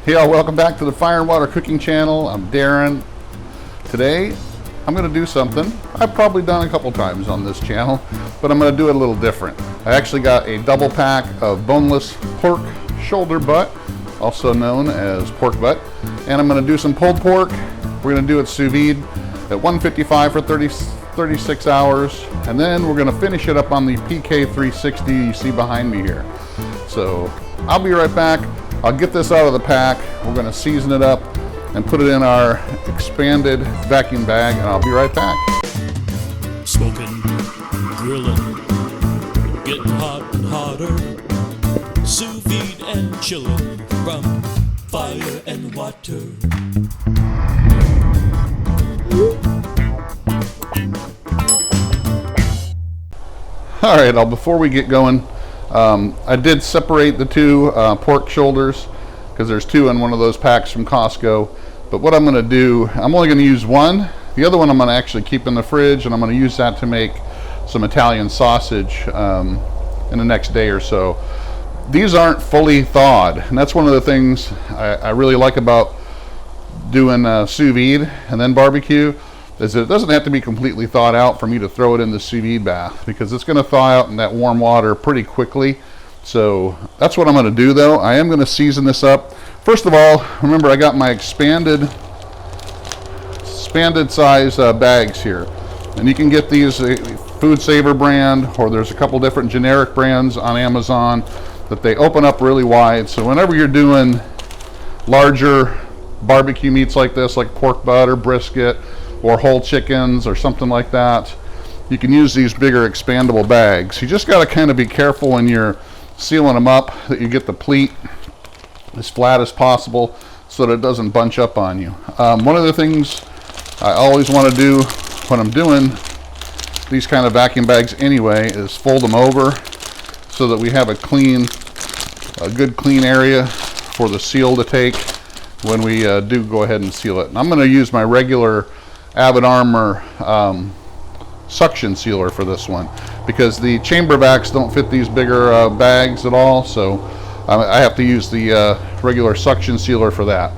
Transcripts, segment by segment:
Hey y'all, welcome back to the Fire and Water Cooking Channel. I'm Darren. Today, I'm going to do something I've probably done a couple times on this channel, but I'm going to do it a little different. I actually got a double pack of boneless pork shoulder butt, also known as pork butt, and I'm going to do some pulled pork. We're going to do it sous vide at 155 for 36 hours, and then we're going to finish it up on the PK360 you see behind me here. So I'll be right back. I'll get this out of the pack. We're going to season it up and put it in our expanded vacuum bag, and I'll be right back. Smoking, grilling, getting hot and hotter, sous vide and chilling from fire and water. All right, before we get going, I did separate the two pork shoulders because there's two in one of those packs from Costco. But what I'm going to do, I'm only going to use one. The other one I'm going to actually keep in the fridge, and I'm going to use that to make some Italian sausage in the next day or so. These aren't fully thawed, and that's one of the things I really like about doing sous vide and then barbecue, is that it doesn't have to be completely thawed out for me to throw it in the sous vide bath, because it's going to thaw out in that warm water pretty quickly. So that's what I'm going to do, though. I am going to season this up. First of all, remember I got my expanded size bags here, and you can get these Food Saver brand, or there's a couple different generic brands on Amazon that they open up really wide. So whenever you're doing larger barbecue meats like this, like pork butt or brisket or whole chickens or something like that, you can use these bigger expandable bags. You just got to kind of be careful when you're sealing them up that you get the pleat as flat as possible so that it doesn't bunch up on you. One of the things I always want to do when I'm doing these kind of vacuum bags anyway is fold them over so that we have a good clean area for the seal to take when we do go ahead and seal it. And I'm going to use my regular Avid Armor suction sealer for this one, because the chamber backs don't fit these bigger bags at all, so I have to use the regular suction sealer for that.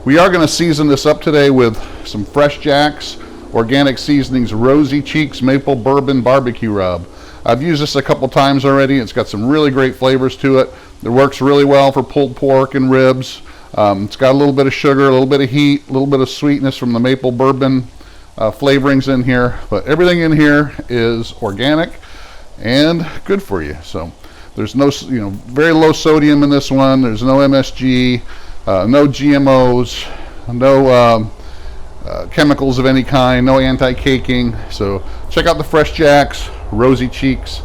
We are going to season this up today with some Fresh Jack's Organic Seasonings Rosy Cheeks Maple Bourbon Barbecue Rub. I've used this a couple times already. It's got some really great flavors to it. It works really well for pulled pork and ribs. It's got a little bit of sugar, a little bit of heat, a little bit of sweetness from the maple bourbon flavorings in here, but everything in here is organic and good for you. So there's no, very low sodium in this one. There's no MSG, no GMOs, no chemicals of any kind, no anti-caking. So check out the Fresh Jack's Rosy Cheeks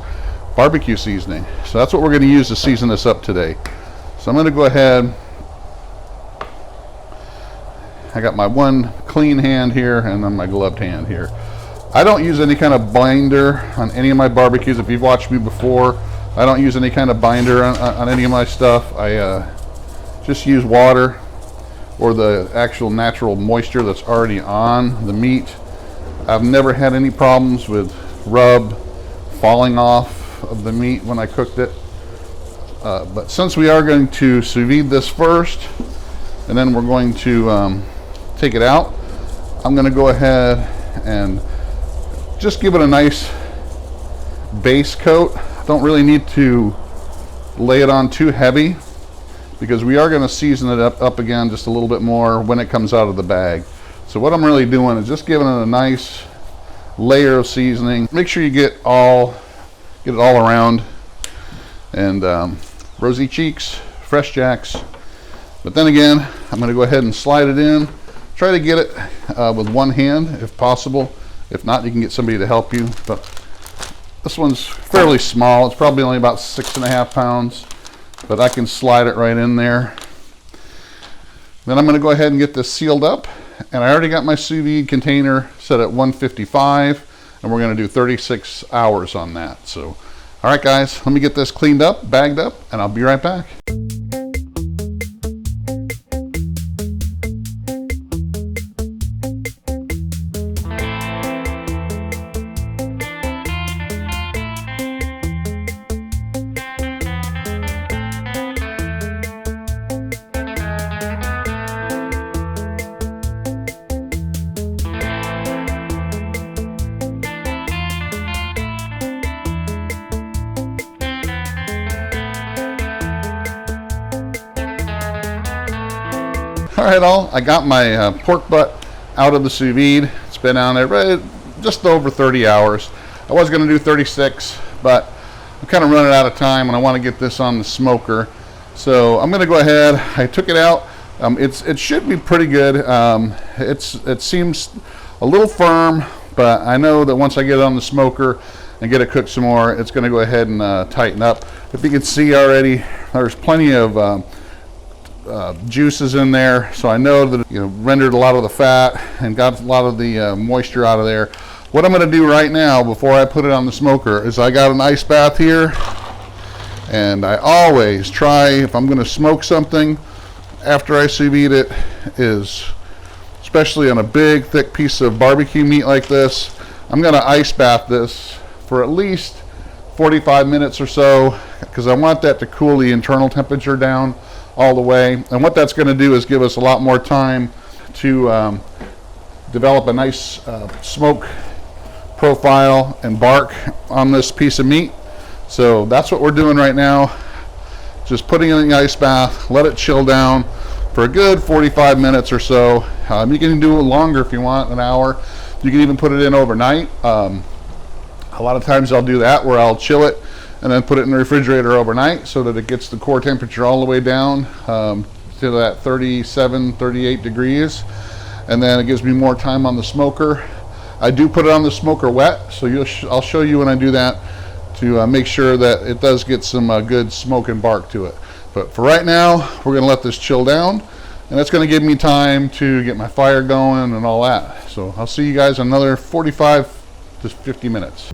barbecue seasoning. So that's what we're going to use to season this up today. So I'm going to go ahead. I got my one clean hand here and then my gloved hand here. I don't use any kind of binder on any of my barbecues. If you've watched me before, I don't use any kind of binder on any of my stuff. I just use water or the actual natural moisture that's already on the meat. I've never had any problems with rub falling off of the meat when I cooked it. But since we are going to sous vide this first, and then we're going to take it out, I'm going to go ahead and just give it a nice base coat. Don't really need to lay it on too heavy, because we are going to season it up again just a little bit more when it comes out of the bag. So what I'm really doing is just giving it a nice layer of seasoning. Make sure you get it all around. And Rosy Cheeks, Fresh Jack's. But then again, I'm going to go ahead and slide it in. Try to get it with one hand if possible. If not, you can get somebody to help you. But this one's fairly small. It's probably only about 6.5 pounds. But I can slide it right in there. Then I'm going to go ahead and get this sealed up. And I already got my sous vide container set at 155. And we're going to do 36 hours on that. So, all right, guys, let me get this cleaned up, bagged up, and I'll be right back. All right, I got my pork butt out of the sous vide. It's been on there just over 30 hours. I was going to do 36, but I'm kind of running out of time and I want to get this on the smoker. So I'm going to go ahead. I took it out. It should be pretty good. It seems a little firm, but I know that once I get it on the smoker and get it cooked some more, it's going to go ahead and tighten up. If you can see already, there's plenty of juices in there, so I know that it rendered a lot of the fat and got a lot of the moisture out of there. What I'm going to do right now before I put it on the smoker is I got an ice bath here, and I always try, if I'm going to smoke something after I sous vide it, is especially on a big thick piece of barbecue meat like this, I'm going to ice bath this for at least 45 minutes or so, because I want that to cool the internal temperature down all the way. And what that's going to do is give us a lot more time to develop a nice smoke profile and bark on this piece of meat. So that's what we're doing right now. Just putting it in the ice bath, let it chill down for a good 45 minutes or so. You can do it longer if you want, an hour. You can even put it in overnight. A lot of times I'll do that, where I'll chill it and then put it in the refrigerator overnight so that it gets the core temperature all the way down to that 37, 38 degrees. And then it gives me more time on the smoker. I do put it on the smoker wet, so I'll show you when I do that to make sure that it does get some good smoke and bark to it. But for right now, we're going to let this chill down, and that's going to give me time to get my fire going and all that. So I'll see you guys in another 45 to 50 minutes.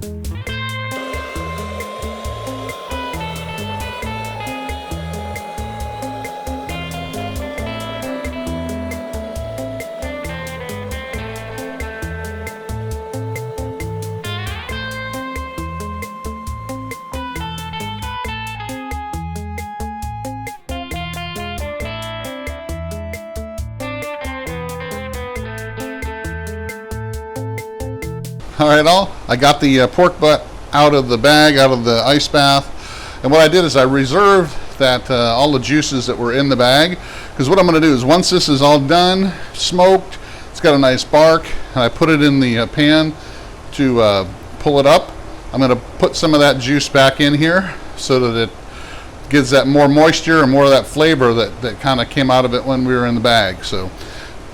All right, I got the pork butt out of the bag, out of the ice bath, and what I did is I reserved that all the juices that were in the bag, because what I'm going to do is once this is all done, smoked, it's got a nice bark, and I put it in the pan to pull it up. I'm going to put some of that juice back in here so that it gives that more moisture and more of that flavor that kind of came out of it when we were in the bag. So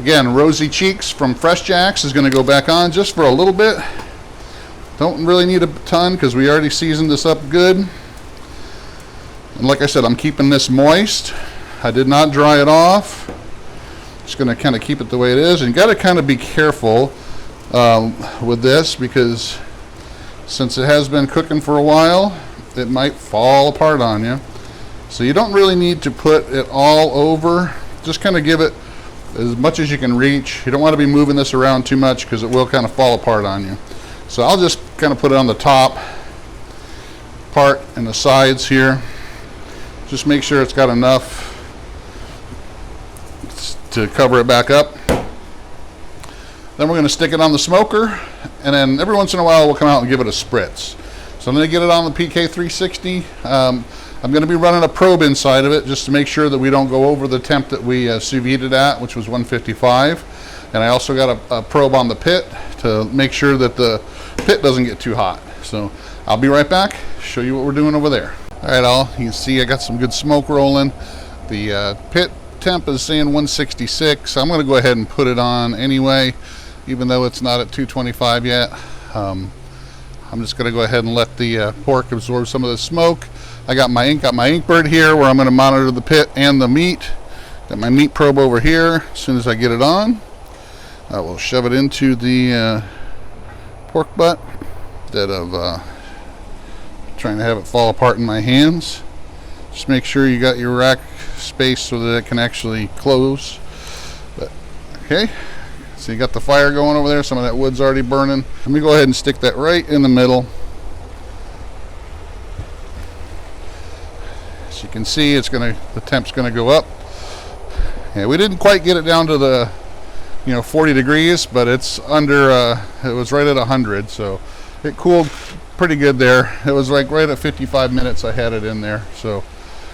again, Rosy Cheeks from Fresh Jacks is going to go back on just for a little bit. Don't really need a ton because we already seasoned this up good. And like I said, I'm keeping this moist. I did not dry it off. Just going to kind of keep it the way it is. And you got to kind of be careful with this, because since it has been cooking for a while, it might fall apart on you. So you don't really need to put it all over. Just kind of give it as much as you can reach. You don't want to be moving this around too much because it will kind of fall apart on you. So I'll just kind of put it on the top part and the sides here. Just make sure it's got enough to cover it back up. Then we're going to stick it on the smoker, and then every once in a while we'll come out and give it a spritz. So I'm going to get it on the PK360. I'm going to be running a probe inside of it just to make sure that we don't go over the temp that we sous vide it at, which was 155. And I also got a probe on the pit to make sure that the pit doesn't get too hot. So I'll be right back, show you what we're doing over there. All right, you can see I got some good smoke rolling. The pit temp is saying 166. I'm going to go ahead and put it on anyway, even though it's not at 225 yet. I'm just going to go ahead and let the pork absorb some of the smoke. I got my ink bird here where I'm going to monitor the pit and the meat. Got my meat probe over here. As soon as I get it on, I will shove it into the pork butt instead of trying to have it fall apart in my hands. Just make sure you got your rack space so that it can actually close. But okay, so you got the fire going over there. Some of that wood's already burning. Let me go ahead and stick that right in the middle. As you can see, the temp's gonna go up. Yeah, we didn't quite get it down to the 40 degrees, but it's under it was right at 100, so it cooled pretty good there. It was like right at 55 minutes I had it in there, so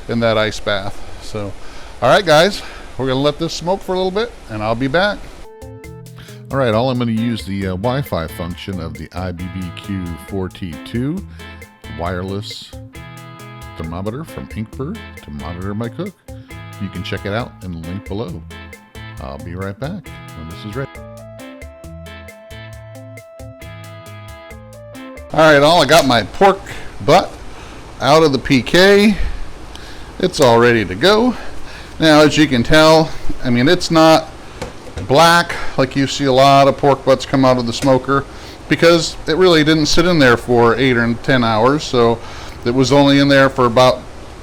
in that ice bath. So all right guys, we're gonna let this smoke for a little bit and I'll be back. All right, I'm gonna use the Wi-Fi function of the IBBQ4T2 wireless thermometer from Inkbird to monitor my cook. You can check it out in the link below. I'll be right back when this is ready. All right, I got my pork butt out of the PK. It's all ready to go. Now, as you can tell, I mean, it's not black like you see a lot of pork butts come out of the smoker, because it really didn't sit in there for 8 or 10 hours. So it was only in there for about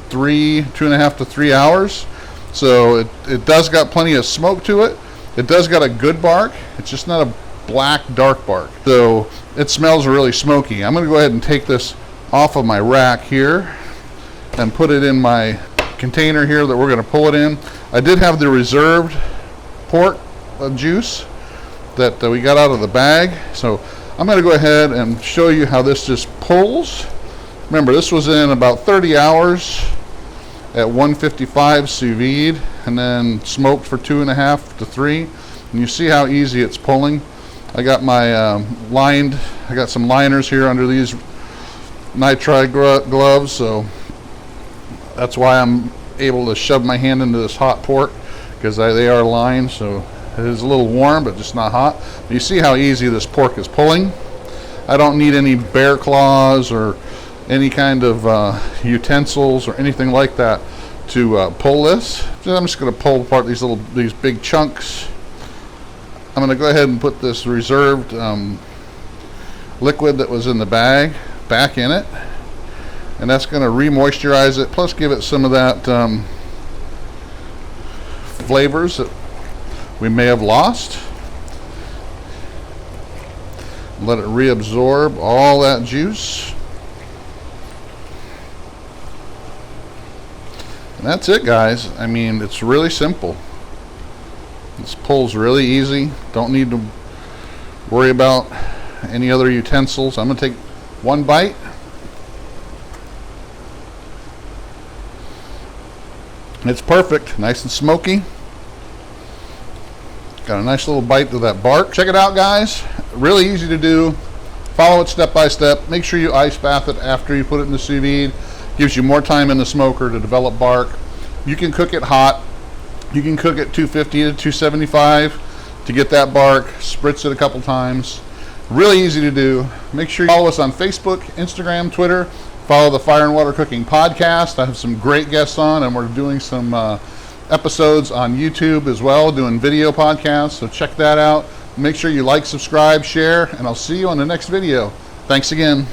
2.5 to 3 hours. So it does got plenty of smoke to it. It does got a good bark. It's just not a black dark bark. So it smells really smoky. I'm going to go ahead and take this off of my rack here and put it in my container here that we're going to pull it in. I did have the reserved pork juice that we got out of the bag. So I'm going to go ahead and show you how this just pulls. Remember, this was in about 30 hours at 155 sous vide and then smoked for 2.5 to 3. And you see how easy it's pulling. I got my I got some liners here under these nitride gloves, so that's why I'm able to shove my hand into this hot pork, because they are lined, so it is a little warm but just not hot. But you see how easy this pork is pulling. I don't need any bear claws or any kind of utensils or anything like that to pull this. So I'm just going to pull apart these big chunks. I'm going to go ahead and put this reserved liquid that was in the bag back in it, and that's going to re-moisturize it, plus give it some of that flavors that we may have lost. Let it reabsorb all that juice. And that's it, guys. I mean, it's really simple. This pulls really easy. Don't need to worry about any other utensils. I'm going to take one bite. It's perfect. Nice and smoky. Got a nice little bite to that bark. Check it out, guys. Really easy to do. Follow it step by step. Make sure you ice bath it after you put it in the sous vide. Gives you more time in the smoker to develop bark. You can cook it hot. You can cook it 250 to 275 to get that bark. Spritz it a couple times. Really easy to do. Make sure you follow us on Facebook, Instagram, Twitter. Follow the Fire and Water Cooking Podcast. I have some great guests on, and we're doing some episodes on YouTube as well, doing video podcasts. So check that out. Make sure you like, subscribe, share, and I'll see you on the next video. Thanks again.